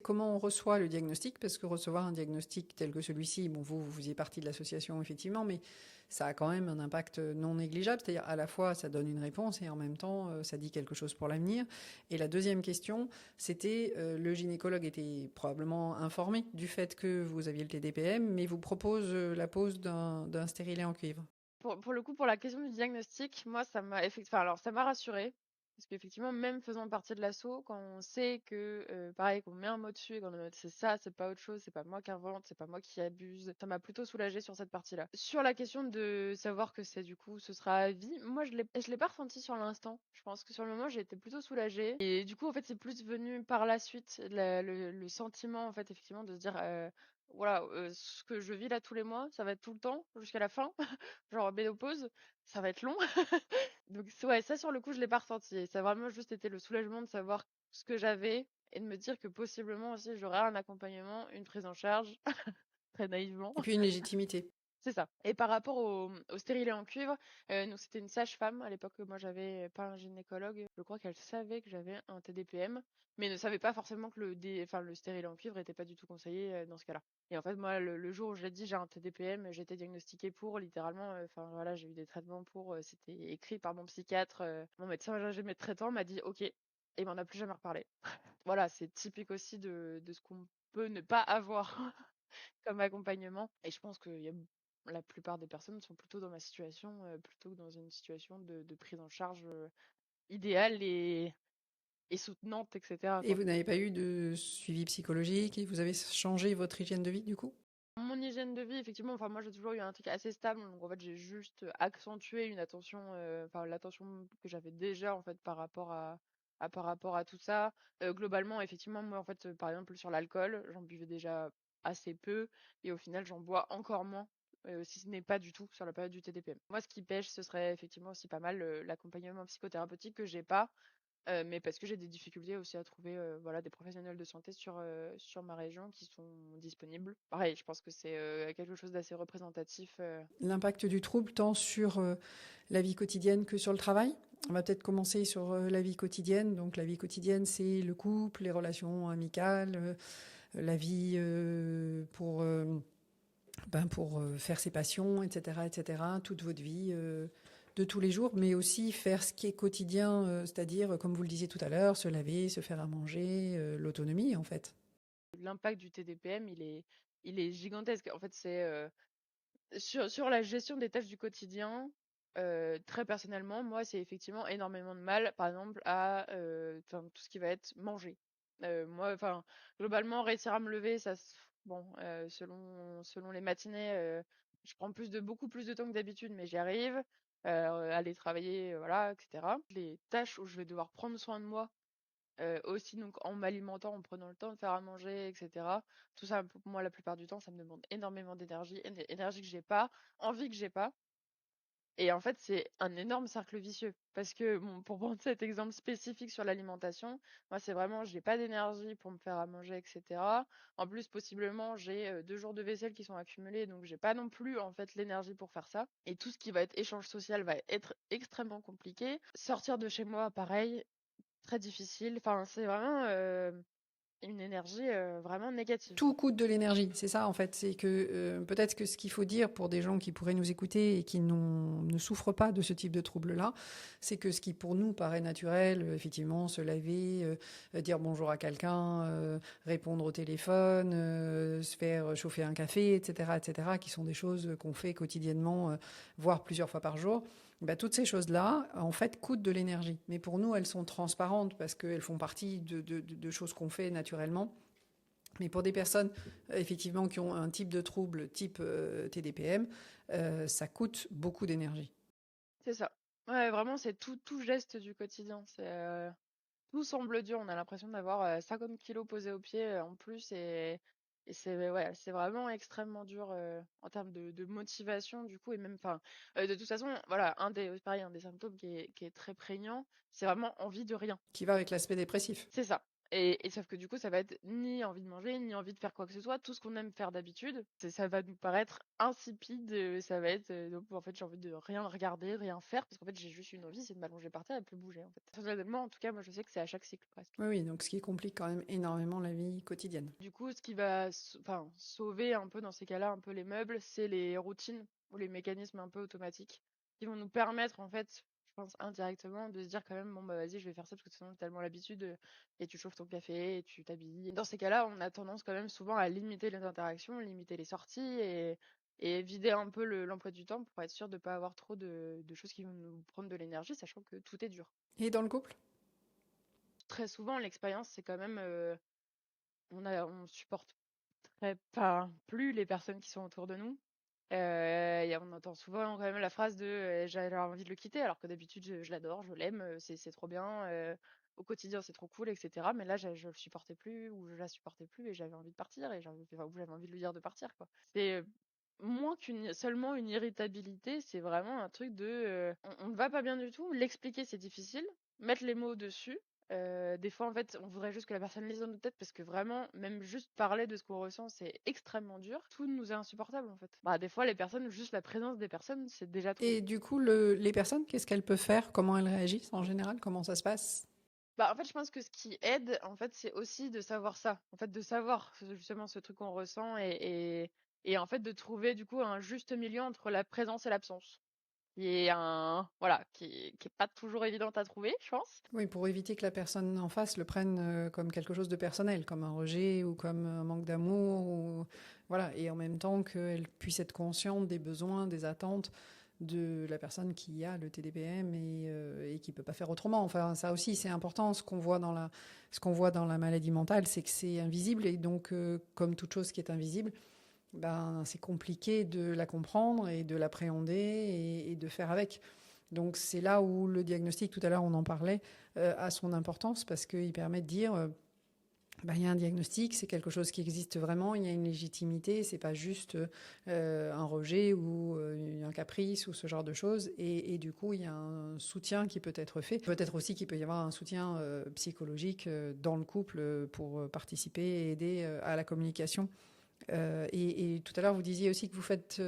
comment on reçoit le diagnostic, parce que recevoir un diagnostic tel que celui-ci, bon, vous faisiez partie de l'association effectivement, mais ça a quand même un impact non négligeable, c'est-à-dire à la fois ça donne une réponse et en même temps ça dit quelque chose pour l'avenir. Et la deuxième question, c'était le gynécologue était probablement informé du fait que vous aviez le TDPM, mais vous propose la pose d'un stérilet en cuivre. Pour le coup, pour la question du diagnostic, moi, alors ça m'a rassurée. Parce qu'effectivement, même faisant partie de l'asso, quand on sait que, pareil, qu'on met un mot dessus et qu'on est en mode c'est ça, c'est pas autre chose, c'est pas moi qui invente, c'est pas moi qui abuse, ça m'a plutôt soulagée sur cette partie-là. Sur la question de savoir que c'est du coup, ce sera à vie, moi, je l'ai pas ressenti sur l'instant. Je pense que sur le moment, j'ai été plutôt soulagée. Et du coup, en fait, c'est plus venu par la suite, le sentiment, en fait, effectivement, de se dire, voilà, ce que je vis là tous les mois, ça va être tout le temps, jusqu'à la fin. Genre ménopause, ça va être long. Donc ouais, ça sur le coup, je l'ai pas ressenti. Ça a vraiment juste été le soulagement de savoir ce que j'avais et de me dire que possiblement aussi j'aurais un accompagnement, une prise en charge, très naïvement. Et puis une légitimité. C'est ça. Et par rapport au stérilet en cuivre, nous c'était une sage-femme à l'époque, moi j'avais pas un gynécologue. Je crois qu'elle savait que j'avais un TDPM, mais ne savait pas forcément que le stérilet en cuivre était pas du tout conseillé dans ce cas-là. Et en fait, moi, le jour où je l'ai dit j'ai un TDPM, j'ai été diagnostiquée pour littéralement, enfin voilà, j'ai eu des traitements pour, c'était écrit par mon psychiatre, mon médecin jamais de traitant m'a dit OK, et m'en a plus jamais reparlé. Voilà, c'est typique aussi de ce qu'on peut ne pas avoir comme accompagnement. Et je pense que la plupart des personnes sont plutôt dans ma situation, plutôt que dans une situation de prise en charge idéale et soutenante, etc., Et quoi. vous n'avez pas eu de suivi psychologique et vous avez changé votre hygiène de vie du coup? Mon hygiène de vie, effectivement, enfin moi j'ai toujours eu un truc assez stable, donc en fait j'ai juste accentué une attention, enfin l'attention que j'avais déjà en fait par rapport à tout ça. Globalement, effectivement, moi en fait, par exemple sur l'alcool, j'en buvais déjà assez peu et au final j'en bois encore moins, si ce n'est pas du tout sur la période du TDPM. Moi, ce qui pêche, ce serait effectivement aussi pas mal l'accompagnement psychothérapeutique que j'ai pas. Mais parce que j'ai des difficultés aussi à trouver voilà, des professionnels de santé sur ma région qui sont disponibles. Pareil, je pense que c'est quelque chose d'assez représentatif. L'impact du trouble tant sur la vie quotidienne que sur le travail. On va peut-être commencer sur la vie quotidienne. Donc la vie quotidienne, c'est le couple, les relations amicales, la vie pour faire ses passions, etc., etc. Toute votre vie de tous les jours, mais aussi faire ce qui est quotidien, c'est-à-dire, comme vous le disiez tout à l'heure, se laver, se faire à manger, l'autonomie en fait. L'impact du TDPM, il est gigantesque. En fait, c'est sur la gestion des tâches du quotidien. Très personnellement, moi, c'est effectivement énormément de mal, par exemple, à tout ce qui va être manger. Moi, enfin, globalement, réussir à me lever, bon, selon les matinées, je prends beaucoup plus de temps que d'habitude, mais j'y arrive. Aller travailler, voilà, etc. Les tâches où je vais devoir prendre soin de moi, aussi donc en m'alimentant, en prenant le temps de faire à manger, etc. Tout ça, pour moi, la plupart du temps, ça me demande énormément d'énergie, énergie que j'ai pas, envie que j'ai pas. Et en fait, c'est un énorme cercle vicieux. Parce que, bon, pour prendre cet exemple spécifique sur l'alimentation, moi, c'est vraiment, j'ai pas d'énergie pour me faire à manger, etc. En plus, possiblement, j'ai 2 jours de vaisselle qui sont accumulés, donc j'ai pas non plus, en fait, l'énergie pour faire ça. Et tout ce qui va être échange social va être extrêmement compliqué. Sortir de chez moi, pareil, très difficile. Enfin, c'est vraiment une énergie vraiment négative, Tout quoi. coûte de l'énergie, c'est ça en fait. C'est que peut-être que ce qu'il faut dire pour des gens qui pourraient nous écouter et qui ne souffrent pas de ce type de trouble-là, c'est que ce qui pour nous paraît naturel, effectivement, se laver, dire bonjour à quelqu'un, répondre au téléphone, se faire chauffer un café, etc., qui sont des choses qu'on fait quotidiennement, voire plusieurs fois par jour. Bah, toutes ces choses-là, en fait, coûtent de l'énergie. Mais pour nous, elles sont transparentes parce qu'elles font partie de choses qu'on fait naturellement. Mais pour des personnes, effectivement, qui ont un type de trouble type TDPM, ça coûte beaucoup d'énergie. C'est ça. Ouais, vraiment, c'est tout geste du quotidien. Tout semble dur. On a l'impression d'avoir 50 kilos posés aux pieds en plus. Et c'est ouais, c'est vraiment extrêmement dur en termes de motivation, du coup. Et même, enfin, de toute façon, voilà, pareil, un des symptômes qui est très prégnant, c'est vraiment envie de rien. Qui va avec l'aspect dépressif. C'est ça. Et sauf que du coup, ça va être ni envie de manger, ni envie de faire quoi que ce soit. Tout ce qu'on aime faire d'habitude, ça va nous paraître insipide. Ça va être donc en fait j'ai envie de rien regarder, rien faire parce qu'en fait j'ai juste une envie, c'est de m'allonger par terre et plus bouger en fait. Personnellement, en tout cas, moi je sais que c'est à chaque cycle presque. Oui, oui, donc ce qui complique quand même énormément la vie quotidienne. Du coup, ce qui va enfin, sauver un peu dans ces cas-là un peu les meubles, c'est les routines ou les mécanismes un peu automatiques qui vont nous permettre en fait, je pense indirectement, de se dire quand même bon bah vas-y je vais faire ça parce que sinon t'as tellement l'habitude et tu chauffes ton café et tu t'habilles. Dans ces cas-là, on a tendance quand même souvent à limiter les interactions, limiter les sorties et vider un peu l'emploi du temps pour être sûr de pas avoir trop de choses qui vont nous prendre de l'énergie, sachant que tout est dur. Et dans le couple? Très souvent, l'expérience c'est quand même on supporte pas plus les personnes qui sont autour de nous. On entend souvent quand même la phrase de j'avais envie de le quitter, alors que d'habitude je l'adore, je l'aime, c'est trop bien, au quotidien c'est trop cool, etc. Mais là je le supportais plus, ou je la supportais plus, et j'avais envie de partir, ou j'avais envie de lui dire de partir, quoi. C'est moins qu'une seulement une irritabilité, c'est vraiment un truc de on ne va pas bien du tout, l'expliquer c'est difficile, mettre les mots dessus. Des fois, en fait, on voudrait juste que la personne lise dans notre tête parce que vraiment, même juste parler de ce qu'on ressent, c'est extrêmement dur. Tout nous est insupportable, en fait. Bah, des fois, les personnes, juste la présence des personnes, c'est déjà trop. Et du coup, les personnes, qu'est-ce qu'elles peuvent faire? Comment elles réagissent en général? Comment ça se passe? Bah, en fait, je pense que ce qui aide, en fait, c'est aussi de savoir ça. En fait, de savoir justement ce truc qu'on ressent et en fait, de trouver du coup un juste milieu entre la présence et l'absence. Voilà, qui est pas toujours évidente à trouver, je pense. Oui, pour éviter que la personne en face le prenne comme quelque chose de personnel, comme un rejet ou comme un manque d'amour, ou voilà, et en même temps qu'elle puisse être consciente des besoins, des attentes de la personne qui a le TDPM et qui peut pas faire autrement. Enfin, ça aussi, c'est important. Ce qu'on voit dans la maladie mentale, c'est que c'est invisible et donc, comme toute chose qui est invisible, ben, c'est compliqué de la comprendre et de l'appréhender et de faire avec. Donc c'est là où le diagnostic, tout à l'heure on en parlait, a son importance parce qu'il permet de dire ben, il y a un diagnostic, c'est quelque chose qui existe vraiment, il y a une légitimité, c'est pas juste un rejet ou un caprice ou ce genre de choses. Et du coup, il y a un soutien qui peut être fait. Peut-être aussi qu'il peut y avoir un soutien psychologique dans le couple pour participer et aider à la communication. Et tout à l'heure, vous disiez aussi que vous faites,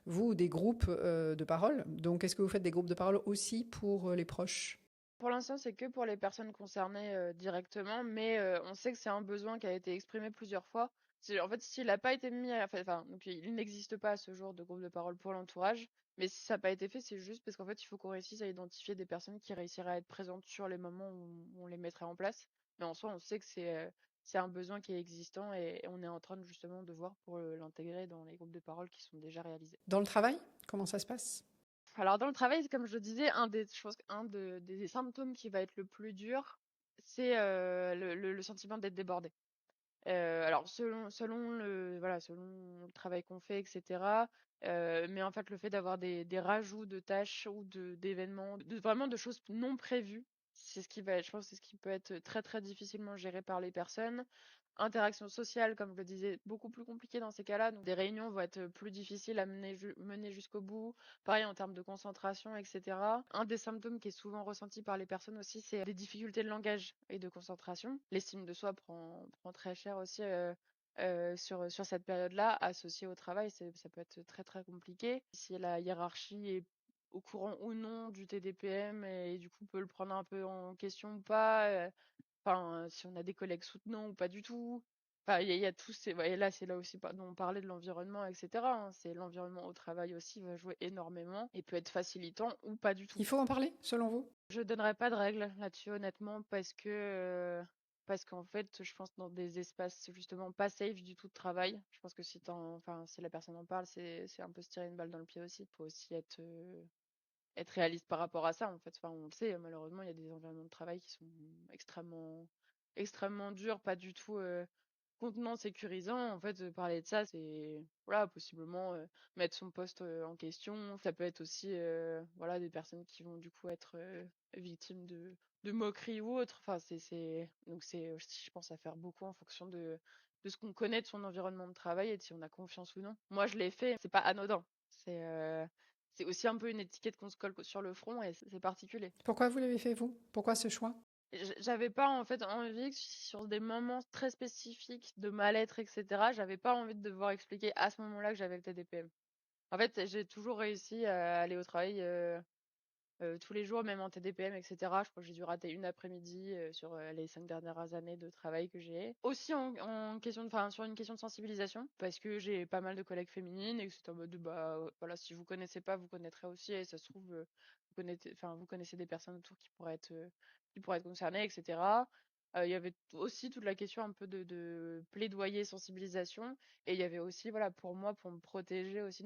vous, des groupes de parole. Donc, est-ce que vous faites des groupes de parole aussi pour les proches? Pour l'instant, c'est que pour les personnes concernées directement, mais on sait que c'est un besoin qui a été exprimé plusieurs fois. En fait, s'il n'a pas été mis enfin, donc il n'existe pas à ce jour de groupe de parole pour l'entourage, mais si ça n'a pas été fait, c'est juste parce qu'en fait, il faut qu'on réussisse à identifier des personnes qui réussiraient à être présentes sur les moments où on les mettrait en place. Mais en soi, on sait que c'est un besoin qui est existant et on est en train justement de voir pour l'intégrer dans les groupes de parole qui sont déjà réalisés. Dans le travail, comment ça se passe? Alors dans le travail, comme je le disais, des symptômes qui va être le plus dur, c'est le sentiment d'être débordé. Alors selon le travail qu'on fait, etc. Mais en fait, le fait d'avoir des rajouts de tâches ou d'événements, vraiment de choses non prévues, c'est ce qui va être, je pense, c'est ce qui peut être très très difficilement géré par les personnes. Interaction sociale, comme je le disais, beaucoup plus compliqué dans ces cas-là. Donc des réunions vont être plus difficiles à mener jusqu'au bout. Pareil en termes de concentration, etc. Un des symptômes qui est souvent ressenti par les personnes aussi, c'est des difficultés de langage et de concentration. L'estime de soi prend très cher aussi sur cette période-là, associée au travail, ça peut être très très compliqué. Si la hiérarchie est au courant ou non du TDPM et du coup peut le prendre un peu en question ou pas. Enfin, si on a des collègues soutenants ou pas du tout. Enfin, il y a tous ces. Ouais, et là, c'est là aussi dont on parlait de l'environnement, etc. C'est l'environnement au travail aussi va jouer énormément et peut être facilitant ou pas du tout. Il faut en parler, selon vous? Je donnerais pas de règles là-dessus, honnêtement, parce qu'en fait, je pense dans des espaces justement pas safe du tout de travail. Je pense que enfin, si la personne en parle, c'est un peu se tirer une balle dans le pied aussi. Faut aussi être réaliste par rapport à ça, en fait. Enfin, on le sait, malheureusement, il y a des environnements de travail qui sont extrêmement durs, pas du tout contenants, sécurisants. En fait, parler de ça, c'est, voilà, possiblement mettre son poste en question. Ça peut être aussi, voilà, des personnes qui vont du coup être victimes de moqueries ou autres. Enfin, donc c'est aussi, je pense, à faire beaucoup en fonction de ce qu'on connaît de son environnement de travail et de si on a confiance ou non. Moi, je l'ai fait, c'est pas anodin. C'est aussi un peu une étiquette qu'on se colle sur le front et c'est particulier. Pourquoi vous l'avez fait, vous? Pourquoi ce choix? J'avais pas en fait envie que sur des moments très spécifiques de mal-être, etc., j'avais pas envie de devoir expliquer à ce moment-là que j'avais le TDPM. En fait, j'ai toujours réussi à aller au travail tous les jours, même en TDPM, etc. Je crois que j'ai dû rater une après-midi sur les 5 dernières années de travail que j'ai. Aussi en question enfin, sur une question de sensibilisation, parce que j'ai pas mal de collègues féminines et que c'est en mode, bah voilà, si vous connaissez pas, vous connaîtrez aussi, et ça se trouve, vous connaissez des personnes autour qui pourraient être concernées, etc. Il y avait aussi toute la question un peu de plaidoyer, sensibilisation, et il y avait aussi, voilà, pour moi, pour me protéger aussi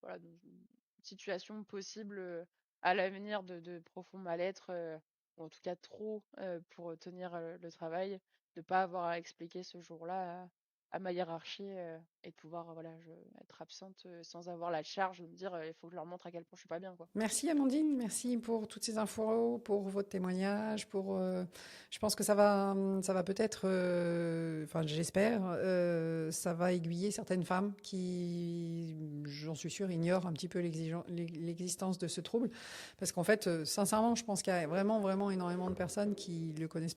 voilà, dans une situation possible à l'avenir de profond mal-être, ou en tout cas trop pour tenir le travail, de pas avoir à expliquer ce jour-là à ma hiérarchie et de pouvoir voilà, être absente sans avoir la charge de me dire il faut que je leur montre à quel point je suis pas bien, quoi. Merci Amandine, merci pour toutes ces infos, pour votre témoignage, je pense que ça va peut-être, enfin j'espère, ça va aiguiller certaines femmes qui, j'en suis sûre, ignorent un petit peu l'existence de ce trouble, parce qu'en fait, sincèrement, je pense qu'il y a vraiment, vraiment énormément de personnes qui le connaissent